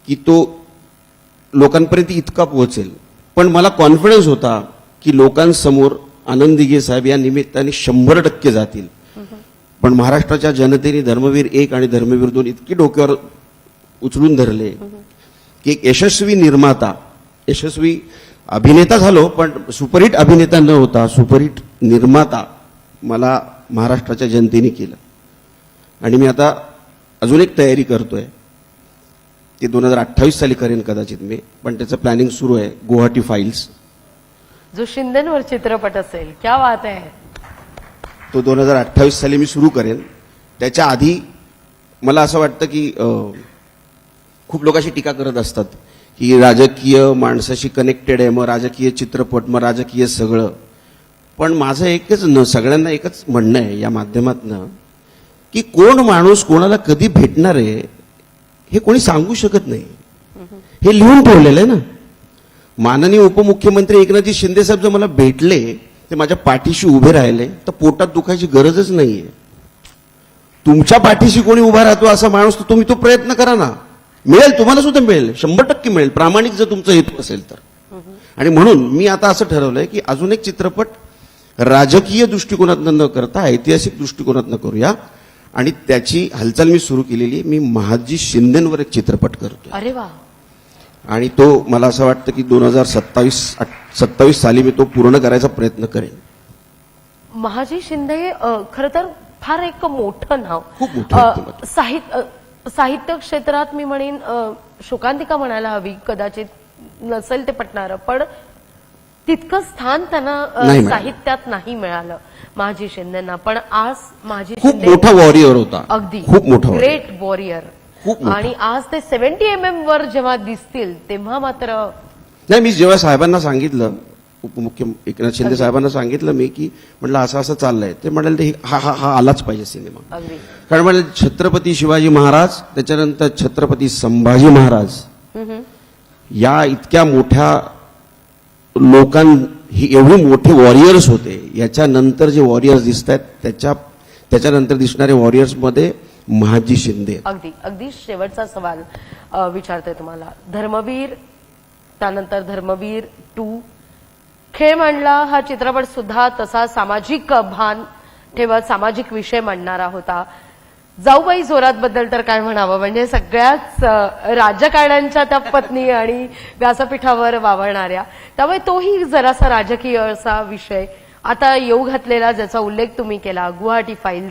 की तो लोकांपर्यंत इतका पोहोचेल, पण मला कॉन्फिडन्स होता की लोकांसमोर आनंद दिघे साहेब या निमित्ताने 100% जातील. पण महाराष्ट्राच्या जनतेने धर्मवीर 1 आणि धर्मवीर 2 इतकी डोक्यावर उचलून धरले की एक यशस्वी निर्माता, यशस्वी अभिनेता झालो, पण सुपरहिट अभिनेता न होता सुपरहिट निर्माता मला महाराष्ट्राच्या जनतेने केलं. आणि मी आता अजून एक तयारी करतोय, ते 2028 साली करेन कदाचित मी, पण त्याचं प्लॅनिंग सुरू आहे, गुवाहाटी फाईल्स, जो शिंदेंवर चित्रपट असेल. क्या बात आहे. तो 2028 साली मी सुरू करेन. त्याच्या आधी मला असं वाटतं की खूप लोक अशी टीका करत असतात की राजकीय माणसाशी कनेक्टेड आहे, मग राजकीय चित्रपट, मग राजकीय सगळं. पण माझं एकच सगळ्यांना एकच म्हणणं आहे या माध्यमातनं की कोण माणूस कोणाला कधी भेटणार आहे हे कोणी सांगू शकत नाही. हे लिहून ठेवलेलं आहे ना. माननीय उपमुख्यमंत्री एकनाथजी शिंदे साहेब जर मला भेटले, ते माझ्या पाठीशी उभे राहिले, तर पोटात दुखायची गरजच नाहीये. तुमच्या पाठीशी कोणी उभा राहतो असा माणूस, तर तुम्ही तो प्रयत्न करा ना, मिळेल, तुम्हाला सुद्धा मिळेल, 100% मिळेल, प्रामाणिक जर तुमचा हेतू असेल तर. आणि म्हणून मी आता असं ठरवलंय की अजून एक चित्रपट राजकीय दृष्टिकोनातनं न करता ऐतिहासिक दृष्टिकोनातनं करूया. आणि त्याची हालचाल मी सुरू केलेली आहे. मी महादजी शिंदेंवर एक चित्रपट करतोय. अरे वा. आणि तो मला असं वाटतं की 2027 साली मी तो पूर्ण करायचा प्रयत्न करेन. महाजी शिंदे खरं तर फार एक मोठं नाव, खूप मोठं व्यक्तिमत्व. साहित्य क्षेत्रात मी म्हणेन शोकांतिका म्हणायला हवी, कदाचित नसेल ते पटणारं, पण तितकं स्थान त्यांना साहित्यात नाही मिळालं महाजी शिंदेंना. पण आज महाजी खूप शिंदे मोठा वॉरियर होता, अगदी खूप मोठा ग्रेट वॉरियर. आणि आज ते 70 mm वर जेव्हा दिसतील तेव्हा मात्र नाही. मी जेव्हा साहेबांना सांगितलं, उपमुख्यमंत्री एकनाथ शिंदे साहेबांना सांगितलं मी की म्हटलं असं असं चाललंय, ते म्हणाले हा आलाच पाहिजे सिनेमा. अगदी. कारण म्हणजे छत्रपती शिवाजी महाराज, त्याच्यानंतर छत्रपती संभाजी महाराज, या इतक्या मोठ्या ही एवढे मोठे वॉरियर्स होते. याच्यानंतर जे वॉरियर्स दिसत आहेत त्याच्यानंतर दिसणारे वॉरियर्स मध्ये महाजी शिंदे. अगदी अगदी शेवटचा सवाल विचारते तुम्हाला. धर्मवीर, त्यानंतर धर्मवीर 2, खेळ मांडला हा चित्रपट सुद्धा तसा सामाजिक भान ठेवत सामाजिक विषय मांडणारा होता. जाऊबाई जोरात बद्दल तर काय म्हणावं, म्हणजे सगळ्याच राजकारण्यांच्या त्या पत्नी आणि व्यासपीठावर वावरणाऱ्या, त्यामुळे तोही जरासा राजकीय असा विषय आता येऊ घातलेला, ज्याचा उल्लेख तुम्ही केला, गुवाहाटी फाईल्स.